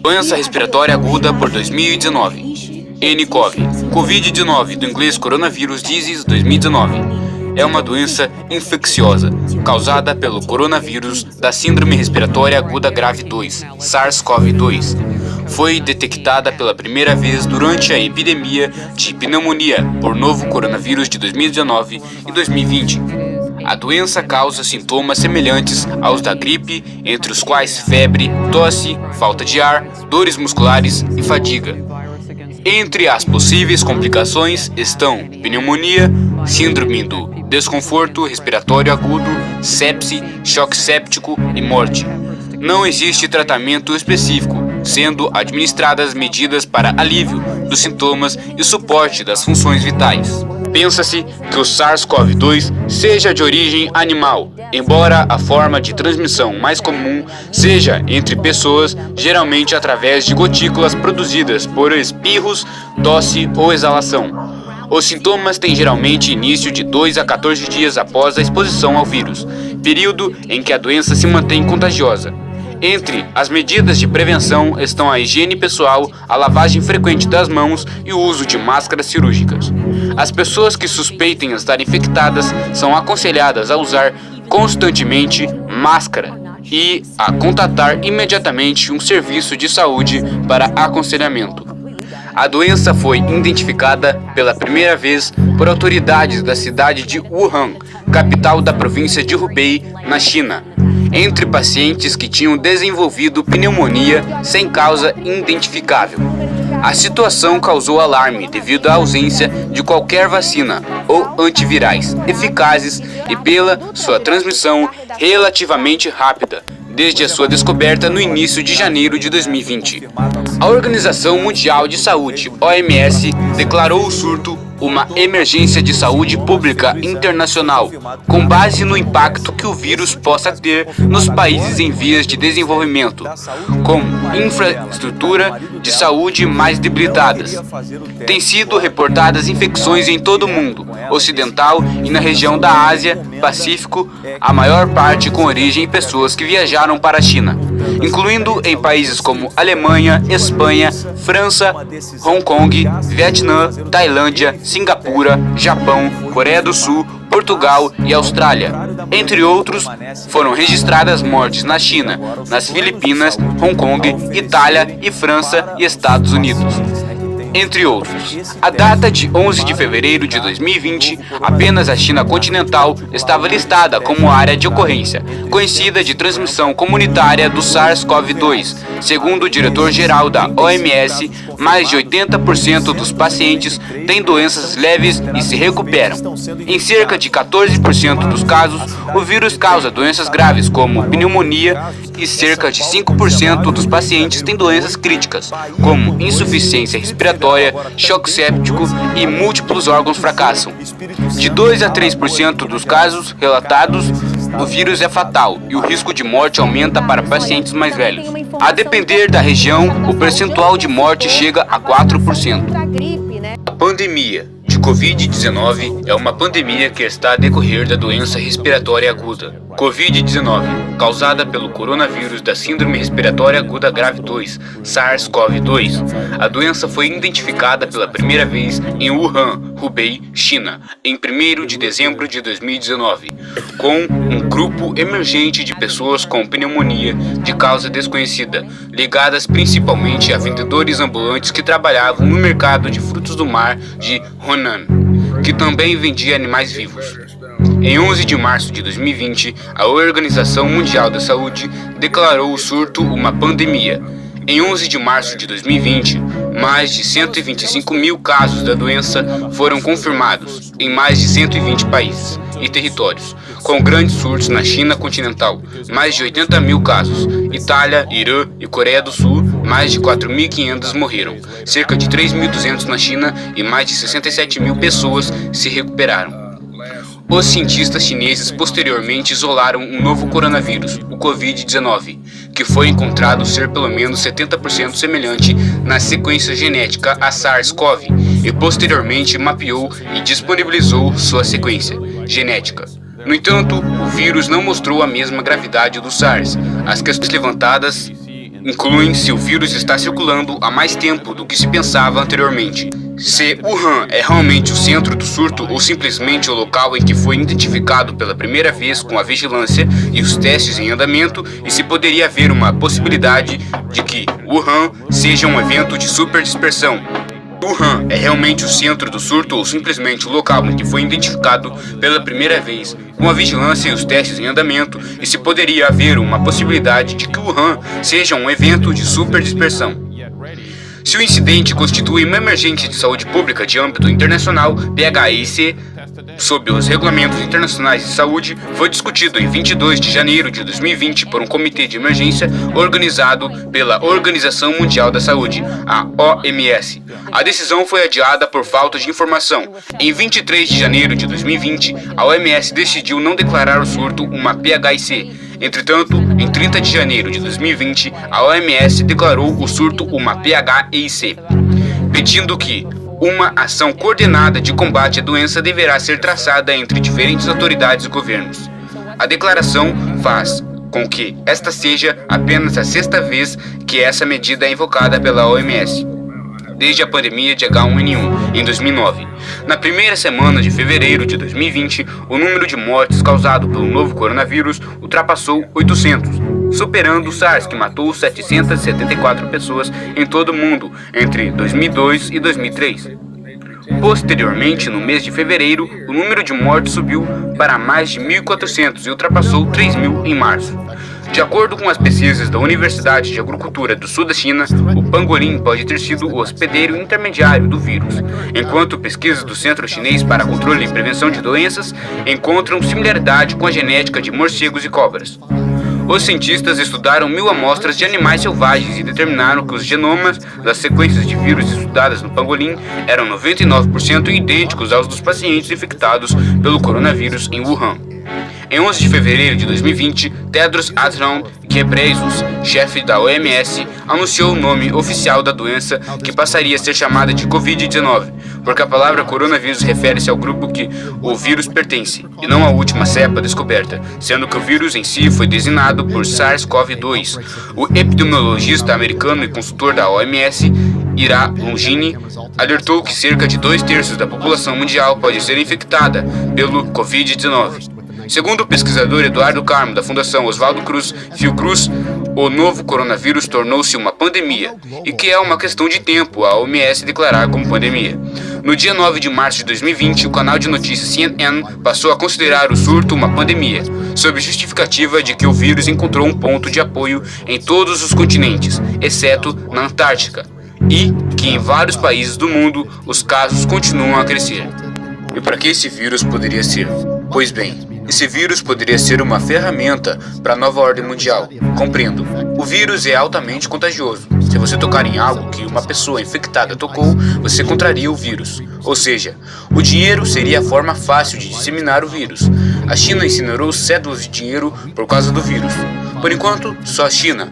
Doença respiratória aguda por 2019. nCoV. Covid-19, do inglês Coronavirus Disease 2019. É uma doença infecciosa causada pelo coronavírus da Síndrome Respiratória Aguda Grave 2, SARS-CoV-2. Foi detectada pela primeira vez durante a epidemia de pneumonia por novo coronavírus de 2019 e 2020. A doença causa sintomas semelhantes aos da gripe, entre os quais febre, tosse, falta de ar, dores musculares e fadiga. Entre as possíveis complicações estão pneumonia, síndrome do desconforto respiratório agudo, sepse, choque séptico e morte. Não existe tratamento específico, sendo administradas medidas para alívio dos sintomas e suporte das funções vitais. Pensa-se que o SARS-CoV-2 seja de origem animal, embora a forma de transmissão mais comum seja entre pessoas, geralmente através de gotículas produzidas por espirros, tosse ou exalação. Os sintomas têm geralmente início de 2 a 14 dias após a exposição ao vírus, período em que a doença se mantém contagiosa. Entre as medidas de prevenção estão a higiene pessoal, a lavagem frequente das mãos e o uso de máscaras cirúrgicas. As pessoas que suspeitem estar infectadas são aconselhadas a usar constantemente máscara e a contatar imediatamente um serviço de saúde para aconselhamento. A doença foi identificada pela primeira vez por autoridades da cidade de Wuhan, capital da província de Hubei, na China, entre pacientes que tinham desenvolvido pneumonia sem causa identificável. A situação causou alarme devido à ausência de qualquer vacina ou antivirais eficazes e pela sua transmissão relativamente rápida, desde a sua descoberta no início de janeiro de 2020. A Organização Mundial de Saúde, OMS, declarou o surto uma emergência de saúde pública internacional, com base no impacto que o vírus possa ter nos países em vias de desenvolvimento, com infraestrutura de saúde mais debilitadas. Têm sido reportadas infecções em todo o mundo ocidental e na região da Ásia, Pacífico, a maior parte com origem em pessoas que viajaram para a China, incluindo em países como Alemanha, Espanha, França, Hong Kong, Vietnã, Tailândia, Singapura, Japão, Coreia do Sul, Portugal e Austrália. Entre outros, foram registradas mortes na China, nas Filipinas, Hong Kong, Itália e França e Estados Unidos, entre outros. A data de 11 de fevereiro de 2020, apenas a China continental estava listada como área de ocorrência, conhecida de transmissão comunitária do SARS-CoV-2. Segundo o diretor-geral da OMS, mais de 80% dos pacientes têm doenças leves e se recuperam. Em cerca de 14% dos casos, o vírus causa doenças graves como pneumonia e cerca de 5% dos pacientes têm doenças críticas, como insuficiência respiratória, choque séptico e múltiplos órgãos fracassam. De 2 a 3% dos casos relatados, o vírus é fatal e o risco de morte aumenta para pacientes mais velhos. A depender da região, o percentual de morte chega a 4%. A pandemia de Covid-19 é uma pandemia que está a decorrer da doença respiratória aguda, Covid-19, causada pelo coronavírus da Síndrome Respiratória Aguda Grave 2, SARS-CoV-2. A doença foi identificada pela primeira vez em Wuhan, Hubei, China, em 1º de dezembro de 2019, com um grupo emergente de pessoas com pneumonia de causa desconhecida, ligadas principalmente a vendedores ambulantes que trabalhavam no mercado de frutos do mar de Hunan, que também vendia animais vivos. Em 11 de março de 2020, a Organização Mundial da Saúde declarou o surto uma pandemia. Em 11 de março de 2020, mais de 125 mil casos da doença foram confirmados em mais de 120 países e territórios, com grandes surtos na China continental, mais de 80 mil casos, Itália, Irã e Coreia do Sul, mais de 4.500 morreram, cerca de 3.200 na China e mais de 67 mil pessoas se recuperaram. Os cientistas chineses posteriormente isolaram um novo coronavírus, o Covid-19, que foi encontrado ser pelo menos 70% semelhante na sequência genética a SARS-CoV e posteriormente mapeou e disponibilizou sua sequência genética. No entanto, o vírus não mostrou a mesma gravidade do SARS. As questões levantadas incluem se o vírus está circulando há mais tempo do que se pensava anteriormente, se Wuhan é realmente o centro do surto ou simplesmente o local em que foi identificado pela primeira vez com a vigilância e os testes em andamento, e se poderia haver uma possibilidade de que Wuhan seja um evento de superdispersão. Wuhan é realmente o centro do surto ou simplesmente o local em que foi identificado pela primeira vez com a vigilância e os testes em andamento, e se poderia haver uma possibilidade de que Wuhan seja um evento de superdispersão. Se o incidente constitui uma emergência de saúde pública de âmbito internacional, PHIC, sob os regulamentos internacionais de saúde, foi discutido em 22 de janeiro de 2020 por um comitê de emergência organizado pela Organização Mundial da Saúde, a OMS. A decisão foi adiada por falta de informação. Em 23 de janeiro de 2020, a OMS decidiu não declarar o surto uma PHIC. Entretanto, em 30 de janeiro de 2020, a OMS declarou o surto uma PHIC, pedindo que uma ação coordenada de combate à doença deverá ser traçada entre diferentes autoridades e governos. A declaração faz com que esta seja apenas a sexta vez que essa medida é invocada pela OMS, desde a pandemia de H1N1 em 2009. Na primeira semana de fevereiro de 2020, o número de mortes causado pelo novo coronavírus ultrapassou 800, superando o SARS, que matou 774 pessoas em todo o mundo entre 2002 e 2003. Posteriormente, no mês de fevereiro, o número de mortes subiu para mais de 1.400 e ultrapassou 3.000 em março. De acordo com as pesquisas da Universidade de Agricultura do Sul da China, o pangolim pode ter sido o hospedeiro intermediário do vírus, enquanto pesquisas do Centro Chinês para Controle e Prevenção de Doenças encontram similaridade com a genética de morcegos e cobras. Os cientistas estudaram 1.000 amostras de animais selvagens e determinaram que os genomas das sequências de vírus estudadas no pangolim eram 99% idênticos aos dos pacientes infectados pelo coronavírus em Wuhan. Em 11 de fevereiro de 2020, Tedros Adhanom Ghebreyesus, chefe da OMS, anunciou o nome oficial da doença, que passaria a ser chamada de Covid-19, porque a palavra coronavírus refere-se ao grupo que o vírus pertence, e não à última cepa descoberta, sendo que o vírus em si foi designado por SARS-CoV-2. O epidemiologista americano e consultor da OMS, Ira Longini, alertou que cerca de 2/3 da população mundial pode ser infectada pelo Covid-19. Segundo o pesquisador Eduardo Carmo, da Fundação Oswaldo Cruz Fiocruz, o novo coronavírus tornou-se uma pandemia, e que é uma questão de tempo a OMS declarar como pandemia. No dia 9 de março de 2020, o canal de notícias CNN passou a considerar o surto uma pandemia, sob justificativa de que o vírus encontrou um ponto de apoio em todos os continentes, exceto na Antártica, e que em vários países do mundo os casos continuam a crescer. E para que esse vírus poderia ser? Pois bem, esse vírus poderia ser uma ferramenta para a nova ordem mundial. Compreendo. O vírus é altamente contagioso. Se você tocar em algo que uma pessoa infectada tocou, você contraria o vírus. Ou seja, o dinheiro seria a forma fácil de disseminar o vírus. A China incinerou cédulas de dinheiro por causa do vírus. Por enquanto, só a China.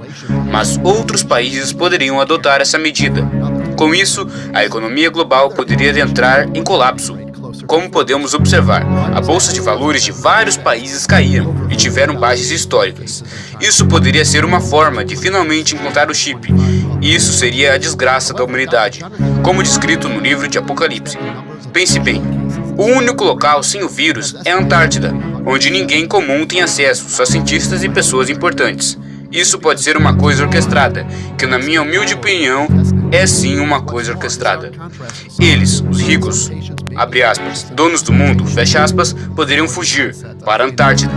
Mas outros países poderiam adotar essa medida. Com isso, a economia global poderia entrar em colapso. Como podemos observar, a bolsa de valores de vários países caíram e tiveram baixas históricas. Isso poderia ser uma forma de finalmente encontrar o chip, e isso seria a desgraça da humanidade, como descrito no livro de Apocalipse. Pense bem, o único local sem o vírus é a Antártida, onde ninguém comum tem acesso, só cientistas e pessoas importantes. Isso pode ser uma coisa orquestrada, que na minha humilde opinião, é sim uma coisa orquestrada. Eles, os ricos, abre aspas, donos do mundo, fecha aspas, poderiam fugir para a Antártida,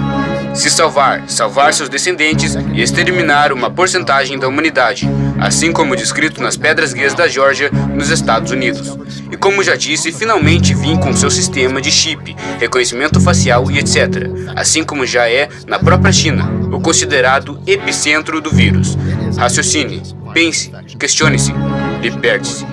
se salvar seus descendentes e exterminar uma porcentagem da humanidade, assim como descrito nas pedras guias da Geórgia, nos Estados Unidos. E como já disse, finalmente vim com seu sistema de chip, reconhecimento facial e etc., assim como já é na própria China, o considerado epicentro do vírus. Raciocine, pense, questione-se, liberte-se.